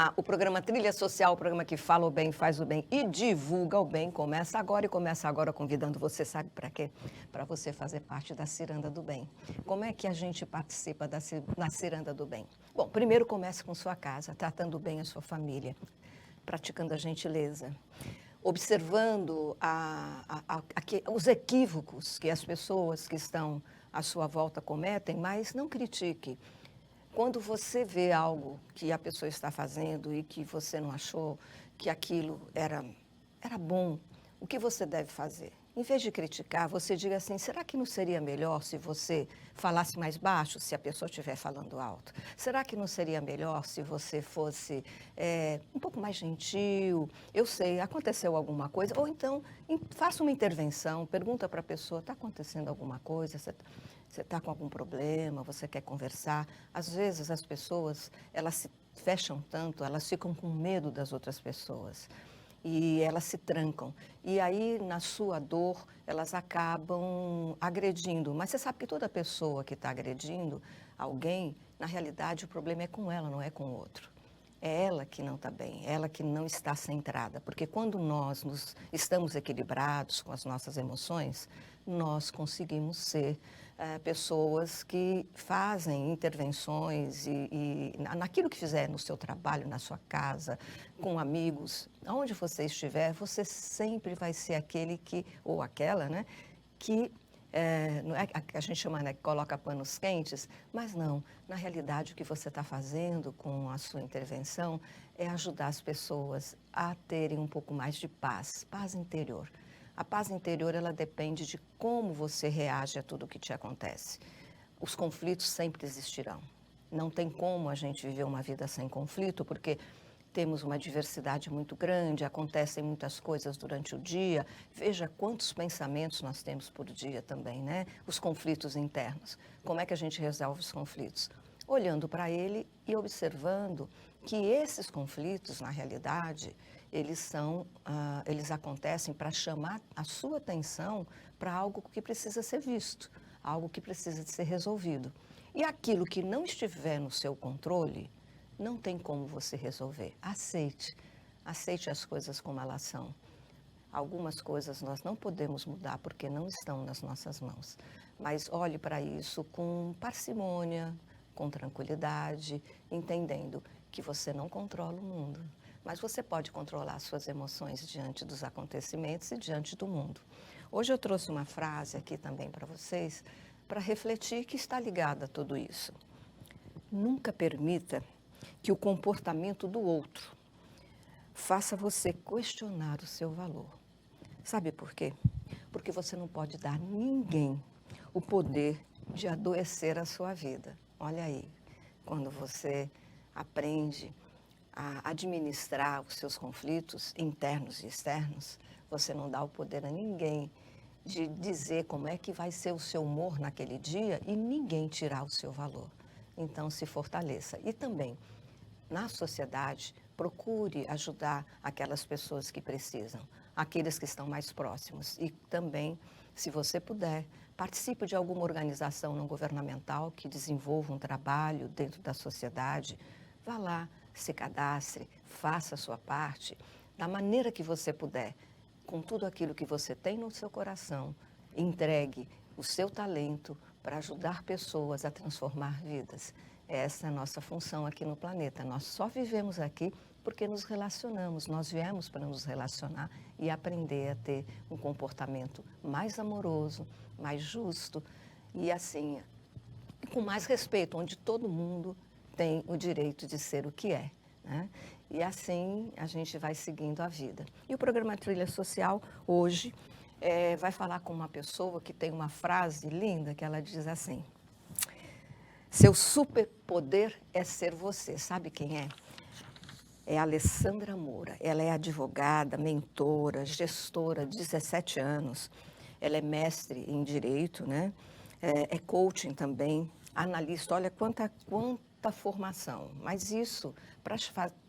Olá, o programa Trilha Social, o programa que fala o bem, faz o bem e divulga o bem, começa agora convidando você, sabe para quê? Para você fazer parte da Ciranda do Bem. Como é que a gente participa da Ciranda do Bem? Bom, primeiro comece com sua casa, tratando bem a sua família, praticando a gentileza, observando os equívocos que as pessoas que estão à sua volta cometem, mas não critique. Quando você vê algo que a pessoa está fazendo e que você não achou que aquilo era bom, o que você deve fazer? Em vez de criticar, você diga assim, será que não seria melhor se você falasse mais baixo, se a pessoa estiver falando alto? Será que não seria melhor se você fosse um pouco mais gentil? Eu sei, aconteceu alguma coisa? Ou então, faça uma intervenção, pergunta para a pessoa, está acontecendo alguma coisa? Você está com algum problema, você quer conversar. Às vezes as pessoas, elas se fecham tanto, elas ficam com medo das outras pessoas. E elas se trancam. E aí, na sua dor, elas acabam agredindo. Mas você sabe que toda pessoa que está agredindo alguém, na realidade, o problema é com ela, não é com o outro. É ela que não está bem, é ela que não está centrada. Porque quando nós estamos equilibrados com as nossas emoções, nós conseguimos ser pessoas que fazem intervenções e naquilo que fizer no seu trabalho, na sua casa, com amigos, aonde você estiver, você sempre vai ser aquele que, ou aquela, né, que não é a gente chama, né, que coloca panos quentes, mas não, na realidade o que você está fazendo com a sua intervenção é ajudar as pessoas a terem um pouco mais de paz interior. A paz interior, ela depende de como você reage a tudo o que te acontece. Os conflitos sempre existirão. Não tem como a gente viver uma vida sem conflito, porque temos uma diversidade muito grande, acontecem muitas coisas durante o dia. Veja quantos pensamentos nós temos por dia também, né? Os conflitos internos. Como é que a gente resolve os conflitos? Olhando para ele e observando que esses conflitos, na realidade, eles acontecem para chamar a sua atenção para algo que precisa ser visto, algo que precisa de ser resolvido. E aquilo que não estiver no seu controle, não tem como você resolver. Aceite as coisas como elas são. Algumas coisas nós não podemos mudar porque não estão nas nossas mãos. Mas olhe para isso com parcimônia, com tranquilidade, entendendo que você não controla o mundo. Mas você pode controlar as suas emoções diante dos acontecimentos e diante do mundo. Hoje eu trouxe uma frase aqui também para vocês, para refletir que está ligada a tudo isso. Nunca permita que o comportamento do outro faça você questionar o seu valor. Sabe por quê? Porque você não pode dar a ninguém o poder de adoecer a sua vida. Olha aí, quando você aprende a administrar os seus conflitos internos e externos, você não dá o poder a ninguém de dizer como é que vai ser o seu humor naquele dia e ninguém tirar o seu valor. Então, se fortaleça. E também, na sociedade, procure ajudar aquelas pessoas que precisam, aqueles que estão mais próximos. E também, se você puder, participe de alguma organização não governamental que desenvolva um trabalho dentro da sociedade. Vá lá, se cadastre, faça a sua parte, da maneira que você puder, com tudo aquilo que você tem no seu coração, entregue o seu talento para ajudar pessoas a transformar vidas. Essa é a nossa função aqui no planeta. Nós só vivemos aqui porque nos relacionamos. Nós viemos para nos relacionar e aprender a ter um comportamento mais amoroso, mais justo e assim, com mais respeito, onde todo mundo tem o direito de ser o que é, né? E assim a gente vai seguindo a vida. E o programa Trilha Social hoje vai falar com uma pessoa que tem uma frase linda que ela diz assim: seu superpoder é ser você. Sabe quem é? É a Alessandra Moura. Ela é advogada, mentora, gestora, 17 anos. Ela é mestre em Direito, né? É coaching também, analista. Olha quanta formação. Mas isso,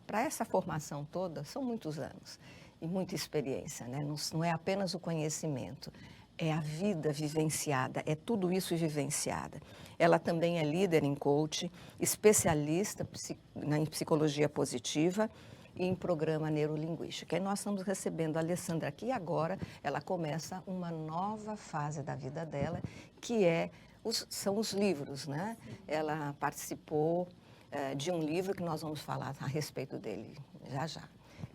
para essa formação toda, são muitos anos e muita experiência, né? Não é apenas o conhecimento. É a vida vivenciada, é tudo isso vivenciada. Ela também é líder em coaching, especialista em psicologia positiva e em programa neurolinguístico. E nós estamos recebendo a Alessandra aqui agora, ela começa uma nova fase da vida dela, que são os livros, né? Ela participou de um livro que nós vamos falar a respeito dele já já.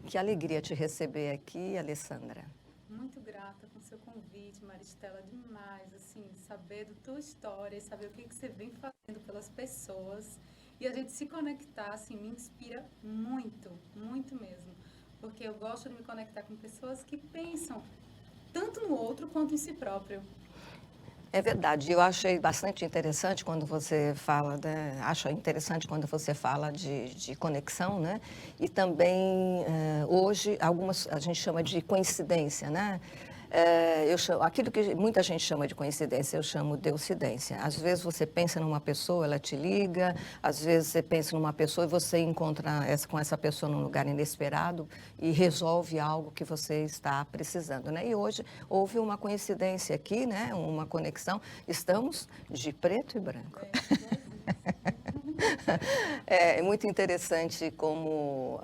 Que alegria te receber aqui, Alessandra. Muito grata com o seu convite, Maristela, demais, assim, saber da tua história e saber o que você vem fazendo pelas pessoas. E a gente se conectar, assim, me inspira muito, muito mesmo. Porque eu gosto de me conectar com pessoas que pensam tanto no outro quanto em si próprio. É verdade, eu achei bastante interessante quando você fala, né? Acho interessante quando você fala de conexão, né? E também, hoje, a gente chama de coincidência, né? Aquilo que muita gente chama de coincidência, eu chamo de eucidência. Às vezes você pensa numa pessoa, ela te liga, às vezes você pensa numa pessoa e você encontra com essa pessoa num lugar inesperado e resolve algo que você está precisando, né? E hoje houve uma coincidência aqui, né? Uma conexão. Estamos de preto e branco. É muito interessante como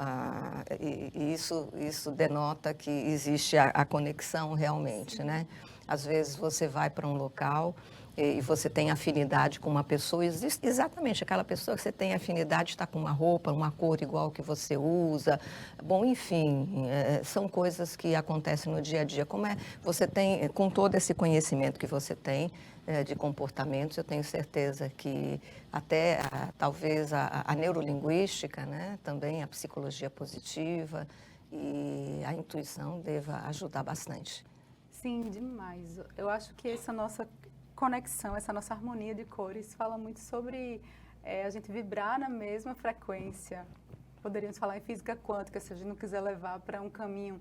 isso denota que existe a conexão realmente, né? Às vezes você vai para um local e você tem afinidade com uma pessoa, existe exatamente aquela pessoa que você tem afinidade está com uma roupa, uma cor igual que você usa. Bom, enfim, são coisas que acontecem no dia a dia. Como você tem, com todo esse conhecimento que você tem de comportamentos, eu tenho certeza que até talvez a neurolinguística, né, também a psicologia positiva e a intuição deva ajudar bastante. Sim, demais. Eu acho que essa nossa conexão, essa nossa harmonia de cores fala muito sobre a gente vibrar na mesma frequência. Poderíamos falar em física quântica, se a gente não quiser levar para um caminho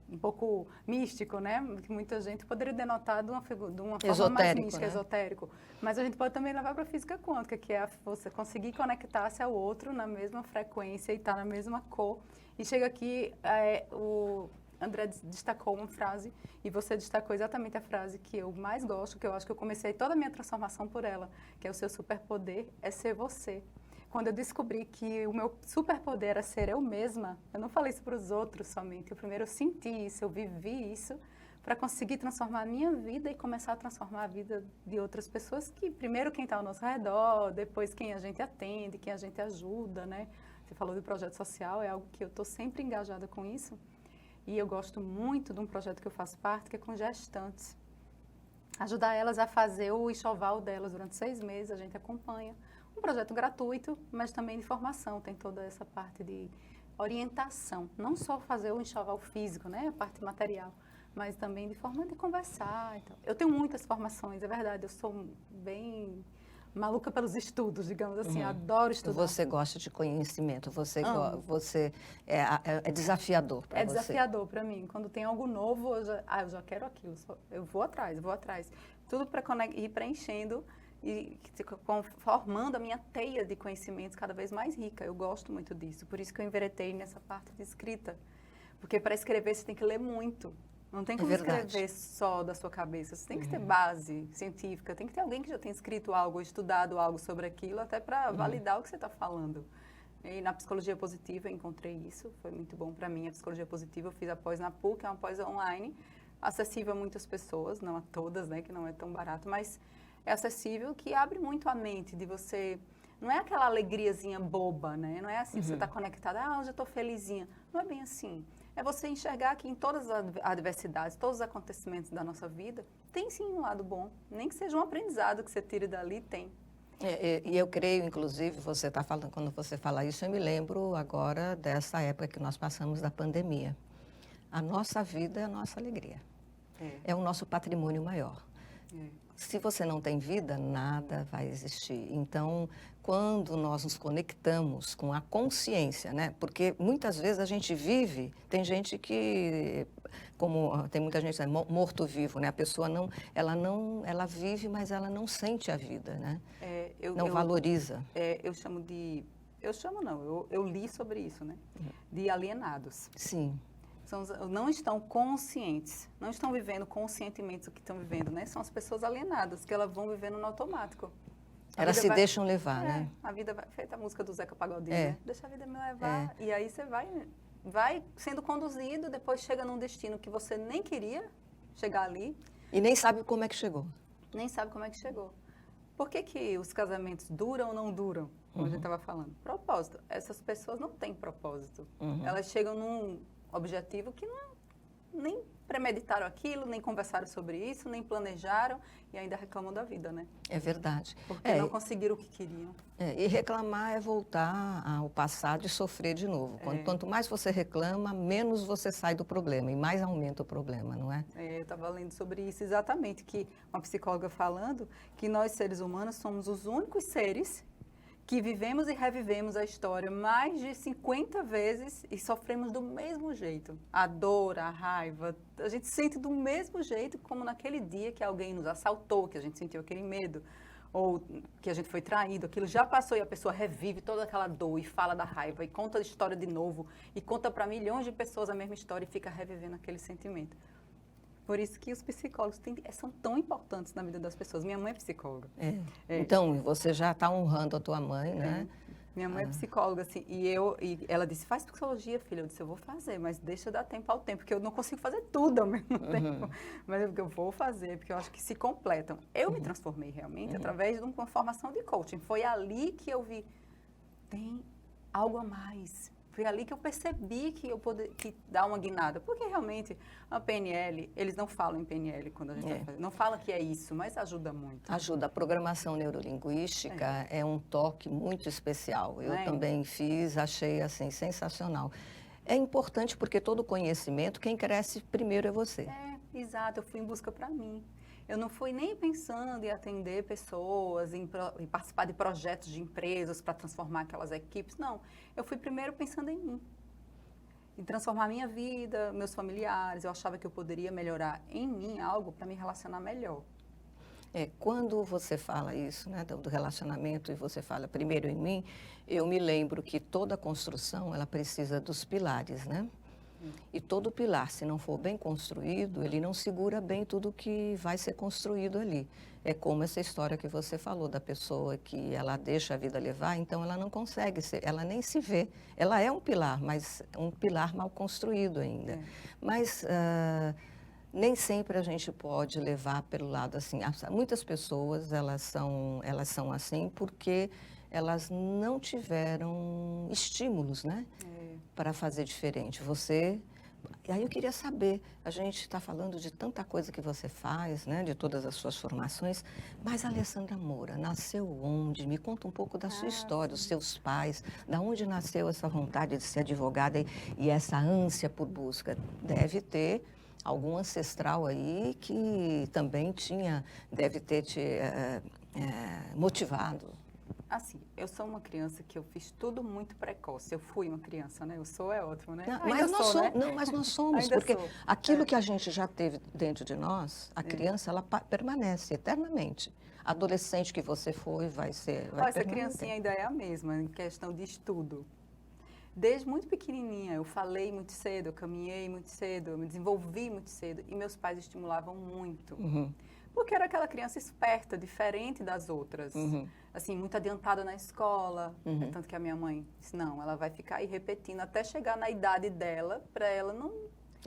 um pouco místico, né? Que muita gente poderia denotar de uma forma mais mística, né? Esotérico. Mas a gente pode também levar para a física quântica, que é você conseguir conectar-se ao outro na mesma frequência e estar na mesma cor. E chega aqui, o André destacou uma frase, e você destacou exatamente a frase que eu mais gosto, que eu acho que eu comecei toda a minha transformação por ela, que é o seu superpoder é ser você. Quando eu descobri que o meu superpoder era ser eu mesma, eu não falei isso para os outros somente, primeiro eu senti isso, eu vivi isso, para conseguir transformar a minha vida e começar a transformar a vida de outras pessoas, que primeiro quem está ao nosso redor, depois quem a gente atende, quem a gente ajuda, né? Você falou do projeto social, é algo que eu estou sempre engajada com isso. E eu gosto muito de um projeto que eu faço parte, que é com gestantes. Ajudar elas a fazer o enxoval delas durante 6 meses, a gente acompanha. Um projeto gratuito, mas também de formação, tem toda essa parte de orientação. Não só fazer o enxoval físico, né, a parte material, mas também de forma de conversar. Então, eu tenho muitas formações, é verdade, eu sou bem maluca pelos estudos, digamos assim, adoro estudar. Você gosta de conhecimento, você é desafiador para você. É desafiador para mim. Quando tem algo novo, eu já quero aquilo, eu vou atrás. Tudo para ir preenchendo e formando a minha teia de conhecimentos cada vez mais rica. Eu gosto muito disso, por isso que eu enveredei nessa parte de escrita. Porque para escrever você tem que ler muito. Não tem como escrever só da sua cabeça. Você tem que ter base científica, tem que ter alguém que já tenha escrito algo, estudado algo sobre aquilo, até para validar o que você está falando. E na psicologia positiva eu encontrei isso, foi muito bom para mim. A psicologia positiva eu fiz após na PUC, é uma pós online, acessível a muitas pessoas, não a todas, né, que não é tão barato, mas é acessível, que abre muito a mente de você. Não é aquela alegriazinha boba, né? Não é assim que você está conectada, hoje eu estou felizinha. Não é bem assim. É você enxergar que em todas as adversidades, todos os acontecimentos da nossa vida, tem sim um lado bom. Nem que seja um aprendizado que você tire dali, tem. E eu creio, inclusive, você está falando, quando você fala isso, eu me lembro agora dessa época que nós passamos da pandemia. A nossa vida é a nossa alegria. É o nosso patrimônio maior. Se você não tem vida, nada vai existir. Então, quando nós nos conectamos com a consciência, né? Porque muitas vezes a gente vive, tem gente que, tem muita gente morto-vivo, né? A pessoa ela vive, mas ela não sente a vida, né? Não valoriza. Eu li sobre isso, né? De alienados. Sim. Não estão conscientes, não estão vivendo conscientemente o que estão vivendo, né? São as pessoas alienadas, que elas vão vivendo no automático. Elas se deixam levar, né? A vida vai, feita a música do Zeca Pagodinho, É. né? Deixa a vida me levar. E aí você vai sendo conduzido, depois chega num destino que você nem queria chegar ali. E nem sabe como é que chegou. Nem sabe como é que chegou. Por que que os casamentos duram ou não duram? Como a gente estava falando. Propósito. Essas pessoas não têm propósito. Elas chegam num objetivo que nem premeditaram aquilo, nem conversaram sobre isso, nem planejaram e ainda reclamam da vida, né? É verdade. Porque não conseguiram o que queriam. E reclamar é voltar ao passado e sofrer de novo. Quanto mais você reclama, menos você sai do problema e mais aumenta o problema, não é? Eu estava lendo sobre isso exatamente, que uma psicóloga falando que nós, seres humanos, somos os únicos seres que vivemos e revivemos a história mais de 50 vezes e sofremos do mesmo jeito. A dor, a raiva, a gente sente do mesmo jeito como naquele dia que alguém nos assaltou, que a gente sentiu aquele medo, ou que a gente foi traído, aquilo já passou e a pessoa revive toda aquela dor e fala da raiva e conta a história de novo e conta para milhões de pessoas a mesma história e fica revivendo aquele sentimento. Por isso que os psicólogos são tão importantes na vida das pessoas. Minha mãe é psicóloga. Então, você já está honrando a tua mãe, né? Minha mãe é psicóloga, assim, e ela disse, faz psicologia, filha. Eu disse, eu vou fazer, mas deixa eu dar tempo ao tempo, porque eu não consigo fazer tudo ao mesmo tempo. Mas eu vou fazer, porque eu acho que se completam. Eu me transformei realmente através de uma formação de coaching. Foi ali que eu vi, tem algo a mais. Foi ali que eu percebi que eu poderia dar uma guinada. Porque realmente a PNL, eles não falam em PNL quando a gente vai fazer. Não fala que é isso, mas ajuda muito. Ajuda. A programação neurolinguística é um toque muito especial. Eu também fiz, achei assim sensacional. É importante porque todo conhecimento, quem cresce primeiro é você. Exato. Eu fui em busca para mim. Eu não fui nem pensando em atender pessoas, em participar de projetos de empresas para transformar aquelas equipes. Não, eu fui primeiro pensando em mim. Em transformar a minha vida, meus familiares. Eu achava que eu poderia melhorar em mim algo para me relacionar melhor. Quando você fala isso, né, do relacionamento, e você fala primeiro em mim, eu me lembro que toda construção, ela precisa dos pilares, né? E todo pilar, se não for bem construído, ele não segura bem tudo que vai ser construído ali. É como essa história que você falou da pessoa que ela deixa a vida levar, então ela não consegue ser, ela nem se vê. Ela é um pilar, mas um pilar mal construído ainda. Mas nem sempre a gente pode levar pelo lado assim. Muitas pessoas, elas são assim porque elas não tiveram estímulos, né? Para fazer diferente. E aí eu queria saber, a gente está falando de tanta coisa que você faz, né, de todas as suas formações, mas a Alessandra Moura nasceu onde? Me conta um pouco da sua história, dos seus pais, da onde nasceu essa vontade de ser advogada e essa ânsia por busca. Deve ter algum ancestral aí que também deve ter te motivado. Assim, eu sou uma criança que eu fiz tudo muito precoce. Eu fui uma criança, né? Eu sou ótimo, né? Mas nós somos, porque aquilo que a gente já teve dentro de nós, a criança, ela permanece eternamente. Adolescente que você foi, vai essa criancinha ainda é a mesma, em questão de estudo. Desde muito pequenininha, eu falei muito cedo, eu caminhei muito cedo, eu me desenvolvi muito cedo. E meus pais estimulavam muito. Porque era aquela criança esperta, diferente das outras. Assim, muito adiantada na escola. Tanto que a minha mãe disse, não, ela vai ficar aí repetindo até chegar na idade dela, para ela não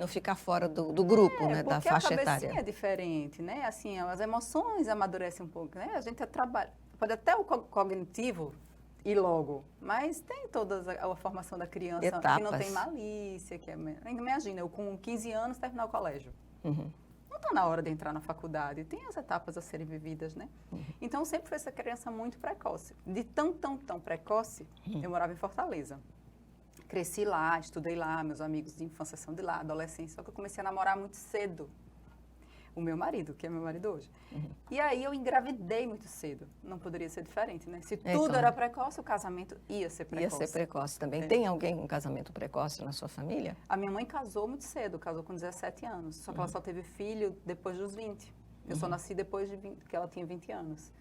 ficar fora do grupo, né, da faixa etária. Porque a cabecinha é diferente, né? Assim, as emoções amadurecem um pouco, né? A gente trabalha, pode até o cognitivo ir logo, mas tem toda a formação da criança Etapas. Que não tem malícia, que imagina, eu com 15 anos terminar o colégio. Não está na hora de entrar na faculdade, tem as etapas a serem vividas, né? Então, sempre foi essa criança muito precoce. De tão precoce, eu morava em Fortaleza. Cresci lá, estudei lá, meus amigos de infância são de lá, adolescência, só que eu comecei a namorar muito cedo. O meu marido, que é meu marido hoje. E aí eu engravidei muito cedo. Não poderia ser diferente, né? Se tudo era precoce, o casamento ia ser precoce. Ia ser precoce também. Tem alguém com casamento precoce na sua família? A minha mãe casou muito cedo, casou com 17 anos. Só que ela só teve filho depois dos 20. Eu só nasci depois que ela tinha 20 anos.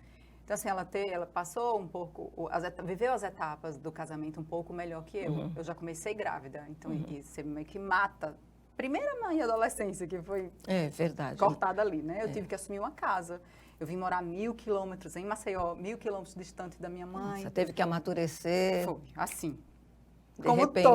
Então, assim, ela passou um pouco, viveu as etapas do casamento um pouco melhor que eu. Eu já comecei grávida, então isso meio que mata primeira mãe adolescência que foi É verdade. cortada ali, né? Eu tive que assumir uma casa. Eu vim morar 1.000 quilômetros em Maceió, 1.000 quilômetros distante da minha mãe. Você teve que amadurecer. Foi, assim. De Como repente.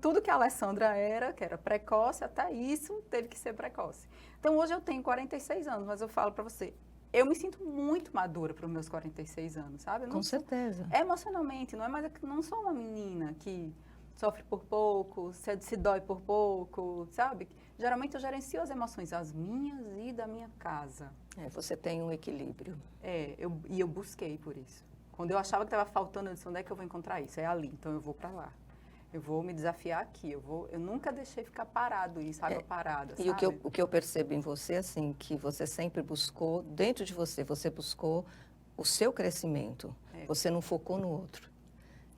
tudo que a Alessandra era, que era precoce, até isso teve que ser precoce. Então, hoje eu tenho 46 anos, mas eu falo para você, eu me sinto muito madura para os meus 46 anos, sabe? Eu não Com certeza. emocionalmente, não é mais, não sou uma menina que sofre por pouco, se dói por pouco, sabe? Geralmente eu gerencio as emoções, as minhas e da minha casa. Você tem um equilíbrio. E eu busquei por isso. Quando eu achava que estava faltando, eu disse, onde é que eu vou encontrar isso? É ali, então eu vou para lá. Eu vou me desafiar aqui, eu nunca deixei ficar parado isso, água parada, sabe? E o que eu percebo em você, assim, que você sempre buscou, dentro de você, você buscou o seu crescimento. Você não focou no outro.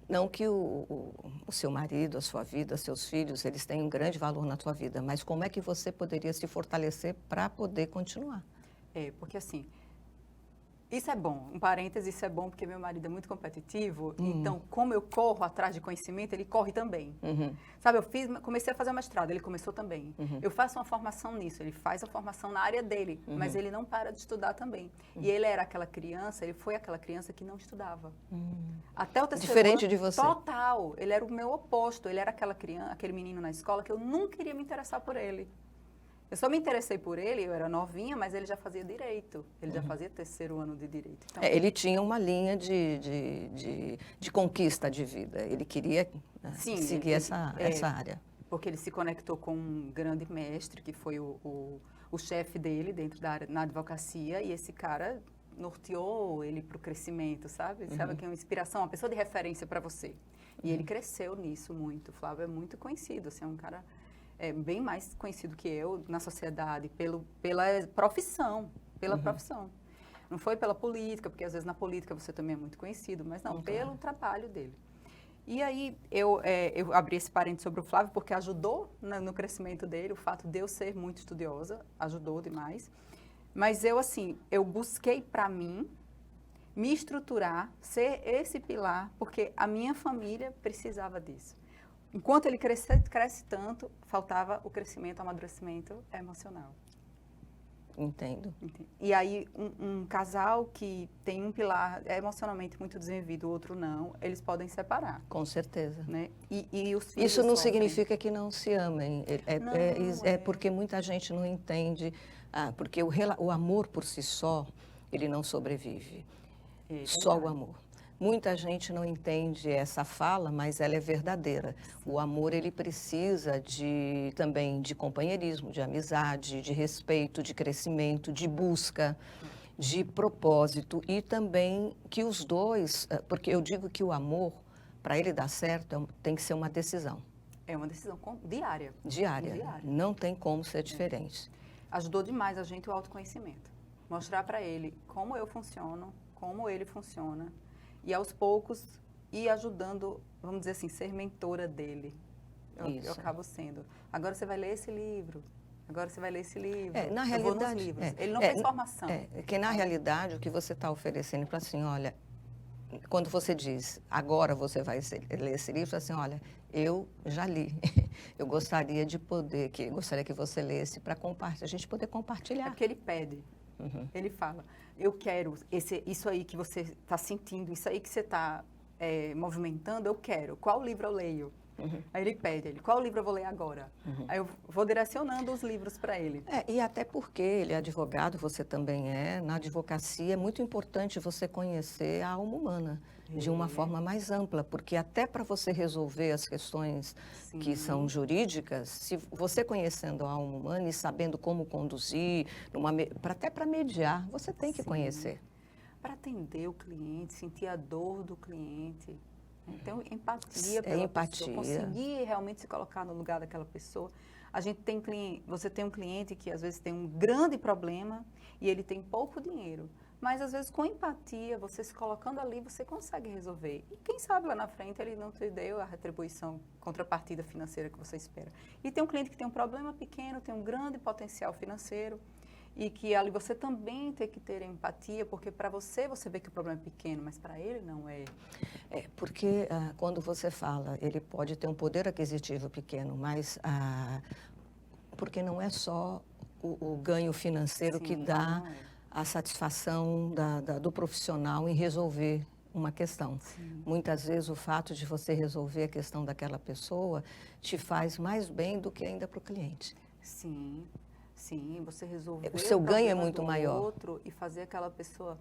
Não que o seu marido, a sua vida, seus filhos, eles têm um grande valor na sua vida, mas como é que você poderia se fortalecer para poder continuar? Porque assim, isso é bom, um parêntese, isso é bom porque meu marido é muito competitivo, então como eu corro atrás de conhecimento, ele corre também. Sabe, comecei a fazer o mestrado, ele começou também. Eu faço uma formação nisso, ele faz a formação na área dele, mas ele não para de estudar também. E ele era aquela criança, ele foi aquela criança que não estudava. Até o terceiro Diferente ano, de você. Total, ele era o meu oposto, ele era aquela criança, aquele menino na escola que eu nunca iria me interessar por ele. Eu só me interessei por ele, eu era novinha, mas ele já fazia direito. Ele já fazia terceiro ano de direito. Então, ele tinha uma linha de conquista de vida. Ele queria seguir essa área. Porque ele se conectou com um grande mestre, que foi o chefe dele dentro da área, na advocacia, e esse cara norteou ele para o crescimento, sabe? Sabe que é uma inspiração, uma pessoa de referência para você. E ele cresceu nisso muito. O Flávio é muito conhecido, assim, é um cara... bem mais conhecido que eu na sociedade, pela profissão, profissão. Não foi pela política, porque às vezes na política você também é muito conhecido, mas não, pelo trabalho dele. E aí eu abri esse parênteses sobre o Flávio porque ajudou no crescimento dele, o fato de eu ser muito estudiosa, ajudou demais. Mas eu busquei para mim me estruturar, ser esse pilar, porque a minha família precisava disso. Enquanto ele cresce tanto, faltava o crescimento, o amadurecimento emocional. Entendo. E aí, um casal que tem um pilar emocionalmente muito desenvolvido, o outro não, eles podem separar. Com certeza. Né? E os filhos isso não sofrem. significa que não se amem. É porque muita gente não entende, porque o amor por si só, ele não sobrevive. Só o amor. Muita gente não entende essa fala, mas ela é verdadeira. O amor, ele precisa também de companheirismo, de amizade, de respeito, de crescimento, de busca, de propósito e também que os dois, porque eu digo que o amor, para ele dar certo, tem que ser uma decisão. É uma decisão diária. Diária. Não tem como ser diferente. Ajudou demais a gente o autoconhecimento. Mostrar para ele como eu funciono, como ele funciona. E aos poucos ir ajudando, vamos dizer assim, ser mentora dele. Eu acabo sendo. Agora você vai ler esse livro. Agora você vai ler esse livro. Na realidade, ele não fez formação. Que na realidade o que você está oferecendo para assim, olha, quando você diz, agora você vai ler esse livro, assim, olha, eu já li. Eu gostaria que você lesse para compartilhar, a gente poder compartilhar. É porque ele pede. Ele fala, eu quero isso aí que você está sentindo, isso aí que você está movimentando, eu quero. Qual livro eu leio? Aí ele pede, qual livro eu vou ler agora? Aí eu vou direcionando os livros para ele. E até porque ele é advogado, você também é. Na advocacia é muito importante você conhecer a alma humana de uma forma mais ampla, porque até para você resolver as questões que são jurídicas, se você conhecendo a alma humana e sabendo como conduzir, até para mediar, você tem que conhecer. Para atender o cliente, sentir a dor do cliente. Então, empatia pela pessoa, conseguir realmente se colocar no lugar daquela pessoa. Você tem um cliente que às vezes tem um grande problema e ele tem pouco dinheiro. Mas às vezes com empatia, você se colocando ali, você consegue resolver. E quem sabe lá na frente ele não te deu a retribuição, contrapartida financeira que você espera. E tem um cliente que tem um problema pequeno, tem um grande potencial financeiro. E que ali você também tem que ter empatia, porque para você vê que o problema é pequeno, mas para ele não é. Porque quando você fala, ele pode ter um poder aquisitivo pequeno, mas Porque não é só o ganho financeiro que dá não é. a satisfação do profissional em resolver uma questão. Sim. Muitas vezes o fato de você resolver a questão daquela pessoa te faz mais bem do que ainda para o cliente. Sim, sim, você resolver O seu ganho é problema muito do maior. outro e fazer aquela pessoa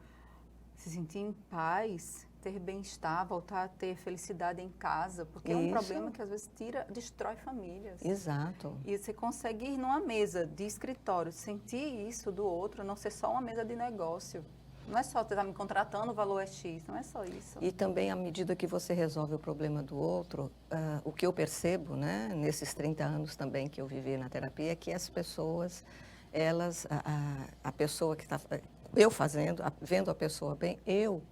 se sentir em paz, ter bem-estar, voltar a ter felicidade em casa, porque é um Isso. problema que às vezes destrói famílias. Exato. E você consegue ir numa mesa de escritório, sentir isso do outro, não ser só uma mesa de negócio. Não é só você estar me contratando, o valor é X, não é só isso. E também, à medida que você resolve o problema do outro, o que eu percebo, né, nesses 30 anos também que eu vivi na terapia, é que as pessoas, elas, a pessoa que está, eu fazendo, vendo a pessoa bem, eu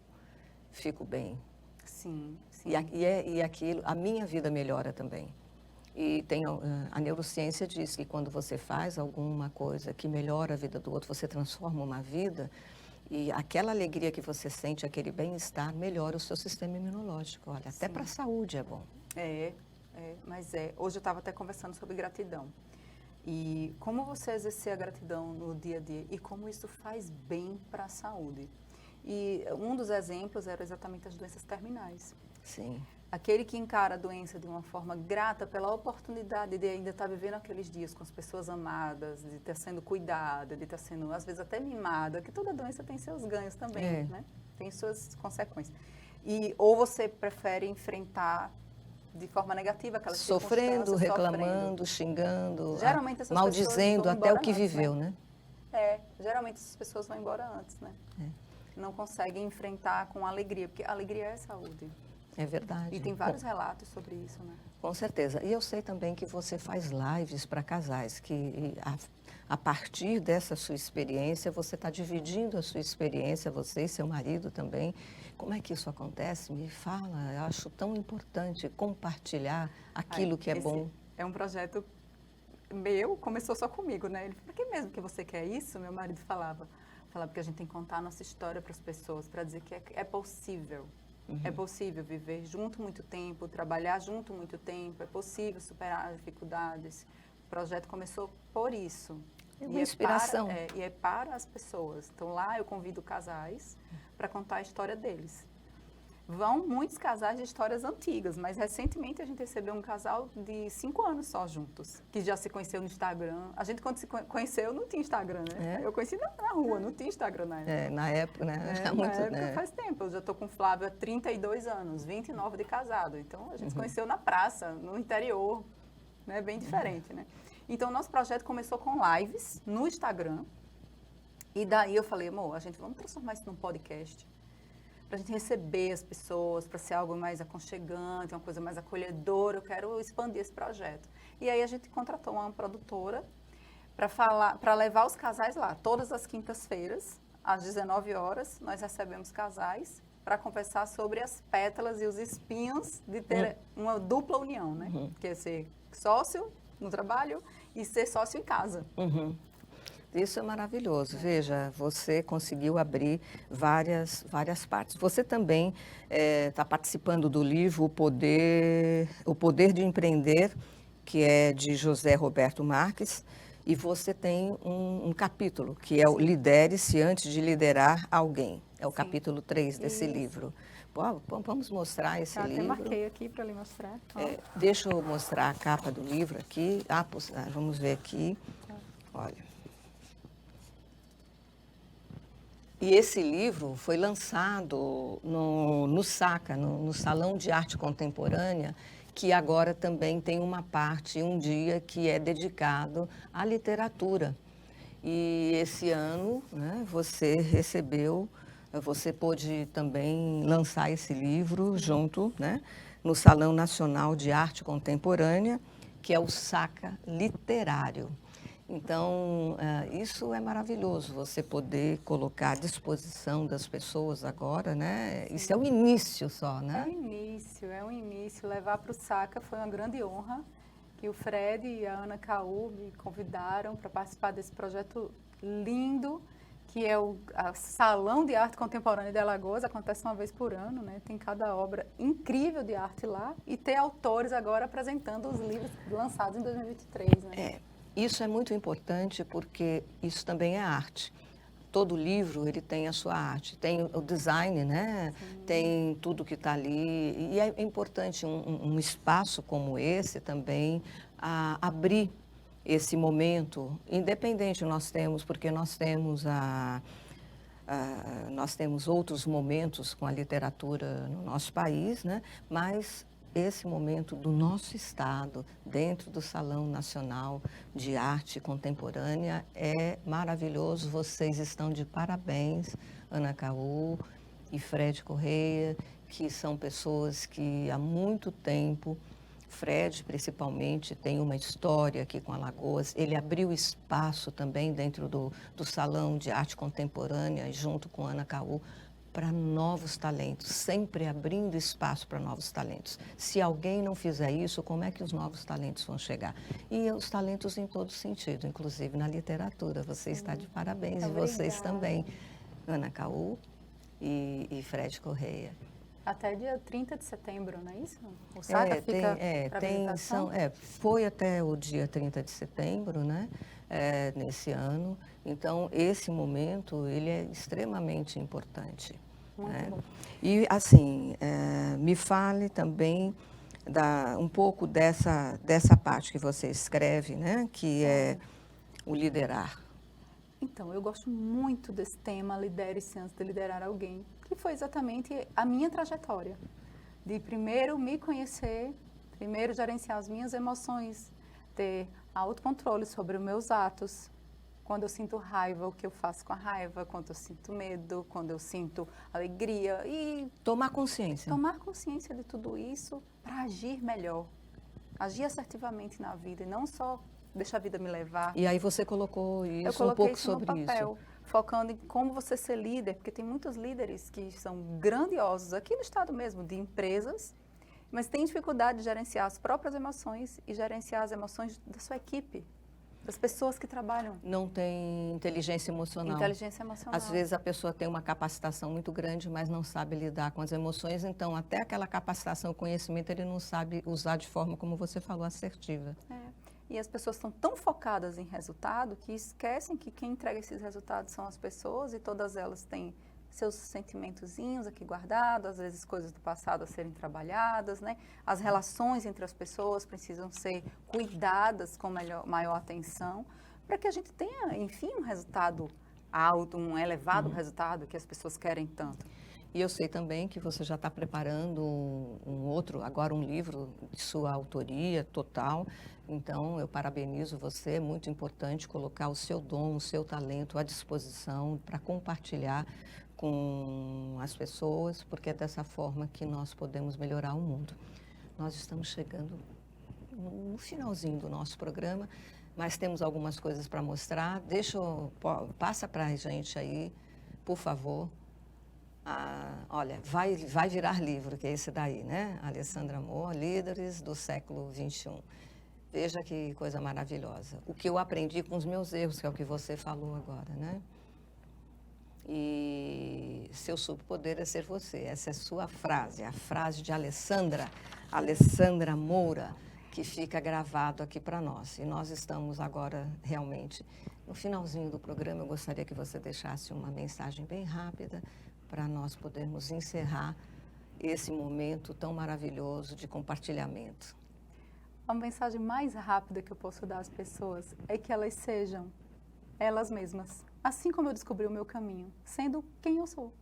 fico bem. Sim, sim. E aquilo, a minha vida melhora também. E tem, a neurociência diz que quando você faz alguma coisa que melhora a vida do outro, você transforma uma vida, e aquela alegria que você sente, aquele bem-estar, melhora o seu sistema imunológico. Olha, até para a saúde é bom. Mas é. Hoje eu estava até conversando sobre gratidão. E como você exercer a gratidão no dia a dia e como isso faz bem para a saúde. E um dos exemplos era exatamente as doenças terminais. Sim. Aquele que encara a doença de uma forma grata pela oportunidade de ainda estar vivendo aqueles dias com as pessoas amadas, de estar sendo cuidada, de estar sendo, às vezes, até mimada, que toda doença tem seus ganhos também, né? Tem suas consequências. Ou você prefere enfrentar de forma negativa aquelas sofrendo, reclamando, xingando, geralmente essas maldizendo até o que viveu, né? Geralmente essas pessoas vão embora antes, né? Não conseguem enfrentar com alegria, porque alegria é saúde. É verdade. E tem vários relatos sobre isso, né? Com certeza. E eu sei também que você faz lives para casais, que a partir dessa sua experiência, você está dividindo a sua experiência, você e seu marido também. Como é que isso acontece? Me fala, eu acho tão importante compartilhar aquilo que é bom. É um projeto meu, começou só comigo, né? Ele falou, por que mesmo que você quer isso? Meu marido falava porque a gente tem que contar a nossa história para as pessoas, para dizer que é possível. É possível viver junto muito tempo, trabalhar junto muito tempo, é possível superar as dificuldades. O projeto começou por isso. É uma inspiração. E é para as pessoas. Então, lá eu convido casais para contar a história deles. Vão muitos casais de histórias antigas, mas recentemente a gente recebeu um casal de 5 anos só juntos, que já se conheceu no Instagram. A gente, quando se conheceu, não tinha Instagram, né? Eu conheci na rua, não tinha Instagram na época. Na época, né? Na época faz tempo. Eu já estou com o Flávio há 32 anos, 29 de casado. Então, a gente se conheceu na praça, no interior, né? Bem diferente, né? Então, o nosso projeto começou com lives no Instagram. E daí eu falei, amor, vamos transformar isso num podcast. Para a gente receber as pessoas, para ser algo mais aconchegante, uma coisa mais acolhedora. Eu quero expandir esse projeto. E aí a gente contratou uma produtora para levar os casais lá. Todas as quintas-feiras, às 19 horas, nós recebemos casais para conversar sobre as pétalas e os espinhos de ter uma dupla união, né? Que é ser sócio no trabalho e ser sócio em casa. Isso é maravilhoso. Veja, você conseguiu abrir várias partes. Você também está participando do livro O Poder de Empreender, que é de José Roberto Marques, e você tem um capítulo, que é o Lidere-se antes de liderar alguém. É o capítulo 3 desse livro. Vamos mostrar esse livro. Eu marquei aqui para lhe mostrar. Deixa eu mostrar a capa do livro aqui. Vamos ver aqui. Olha. E esse livro foi lançado no SACA, no Salão de Arte Contemporânea, que agora também tem uma parte, um dia, que é dedicado à literatura. E esse ano, né, você pôde também lançar esse livro junto, né, no Salão Nacional de Arte Contemporânea, que é o SACA Literário. Então, isso é maravilhoso, você poder colocar à disposição das pessoas agora, né? Sim. Isso é o início só, né? É um início. Levar para o SACA foi uma grande honra, que o Fred e a Ana Caú me convidaram para participar desse projeto lindo, que é o Salão de Arte Contemporânea de Alagoas, acontece uma vez por ano, né? Tem cada obra incrível de arte lá, e ter autores agora apresentando os livros lançados em 2023, né? Isso é muito importante porque isso também é arte. Todo livro ele tem a sua arte, tem o design, né? Tem tudo que está ali. E é importante um espaço como esse também abrir esse momento, independente porque nós temos nós temos outros momentos com a literatura no nosso país, né? Mas esse momento do nosso estado, dentro do Salão Nacional de Arte Contemporânea, é maravilhoso. Vocês estão de parabéns, Ana Caú e Fred Correia, que são pessoas que há muito tempo, Fred principalmente, tem uma história aqui com Alagoas. Ele abriu espaço também dentro do Salão de Arte Contemporânea, junto com Ana Caú, para novos talentos, sempre abrindo espaço para novos talentos. Se alguém não fizer isso, como é que os novos talentos vão chegar? E os talentos em todo sentido, inclusive na literatura. Você está de parabéns, Obrigada. E vocês também, Ana Caú e Fred Correia. Até dia 30 de setembro, não é isso? O SACA fica para apresentação? Foi até o dia 30 de setembro, né? Nesse ano. Então, esse momento, ele é extremamente importante. Né? Bom. E, assim, me fale também um pouco dessa parte que você escreve, né? Que é o liderar. Então, eu gosto muito desse tema, lidere-se antes de liderar alguém, que foi exatamente a minha trajetória. De primeiro me conhecer, primeiro gerenciar as minhas emoções, ter autocontrole sobre os meus atos. Quando eu sinto raiva, o que eu faço com a raiva, quando eu sinto medo, quando eu sinto alegria e tomar consciência. Tomar consciência de tudo isso para agir melhor, agir assertivamente na vida e não só deixar a vida me levar. E aí você colocou isso, eu coloquei um pouco isso sobre no papel, focando em como você ser líder, porque tem muitos líderes que são grandiosos aqui no estado mesmo, de empresas, mas tem dificuldade de gerenciar as próprias emoções e gerenciar as emoções da sua equipe, das pessoas que trabalham. Não tem inteligência emocional. Inteligência emocional. Às vezes a pessoa tem uma capacitação muito grande, mas não sabe lidar com as emoções, então até aquela capacitação, conhecimento, ele não sabe usar de forma, como você falou, assertiva. E as pessoas estão tão focadas em resultado que esquecem que quem entrega esses resultados são as pessoas e todas elas têm seus sentimentozinhos aqui guardados, às vezes coisas do passado a serem trabalhadas, né? As relações entre as pessoas precisam ser cuidadas com maior atenção para que a gente tenha, enfim, um resultado alto, um elevado resultado que as pessoas querem tanto. E eu sei também que você já está preparando agora um livro de sua autoria total. Então, eu parabenizo você. É muito importante colocar o seu dom, o seu talento à disposição para compartilhar com as pessoas, porque é dessa forma que nós podemos melhorar o mundo. Nós estamos chegando no finalzinho do nosso programa, mas temos algumas coisas para mostrar. Passa para a gente aí, por favor. Olha, vai virar livro, que é esse daí, né? Alessandra Amor, Líderes do Século XXI. Veja que coisa maravilhosa. O que eu aprendi com os meus erros, que é o que você falou agora, né? E seu superpoder é ser você. Essa é a sua frase, a frase de Alessandra Moura, que fica gravado aqui para nós. E nós estamos agora realmente no finalzinho do programa. Eu gostaria que você deixasse uma mensagem bem rápida para nós podermos encerrar esse momento tão maravilhoso de compartilhamento. A mensagem mais rápida que eu posso dar às pessoas é que elas sejam elas mesmas, assim como eu descobri o meu caminho, sendo quem eu sou.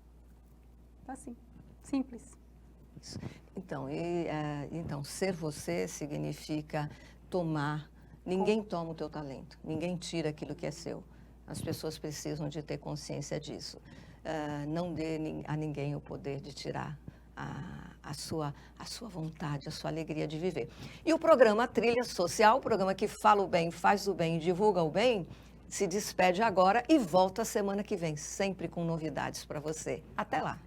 Assim, simples. Então, ser você significa tomar. Ninguém toma o teu talento, ninguém tira aquilo que é seu. As pessoas precisam de ter consciência disso. Não dê a ninguém o poder de tirar a sua vontade, a sua alegria de viver. E o programa Trilha Social, o programa que fala o bem, faz o bem e divulga o bem, se despede agora e volta semana que vem, sempre com novidades para você. Até lá!